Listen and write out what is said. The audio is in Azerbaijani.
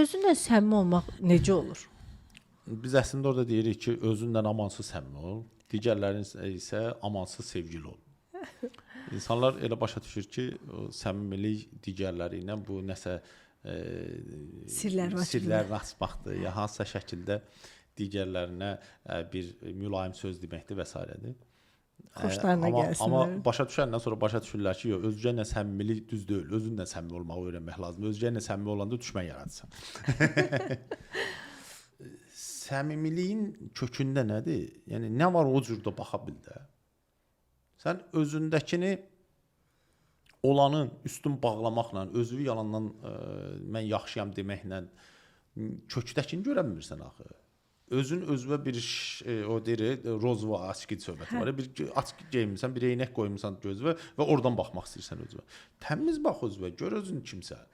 özünlə səmimi olmaq necə olur? Biz əslində orada deyirik ki, özündən amansız səmimi ol, digərlərin isə amansız sevgili ol. İnsanlar elə başa düşür ki, o səmimilik digərləri ilə bu nəsə sirlərini açmaqdır, ya hansısa şəkildə digərlərinə bir mülayim söz deməkdir və s. Xoşlarına gəlsinlər. Amma başa düşəndən sonra başa düşürlər ki, yox, özünə ilə səmimilik düz deyil, özünlə səmimi olmağı öyrənmək lazımdır. Özünə ilə səmimi olanda düşmən yaradırsan. Səmimiliyin kökündə nədir? Yəni nə var o cürdə baxa bil də. Sən özündəkini olanın üstün bağlamaqla, özünü yalandan mən yaxşıyam deməklə kökdəkini görə bilmirsən axı. Özün özünə bir o deyir, rozva açıq söhbəti var. Bir açıq geyinmisən, bir eynək qoymusan gözünə və oradan baxmaq istəyirsən özünə. Təmiz bax özünə, gör özün kimsən.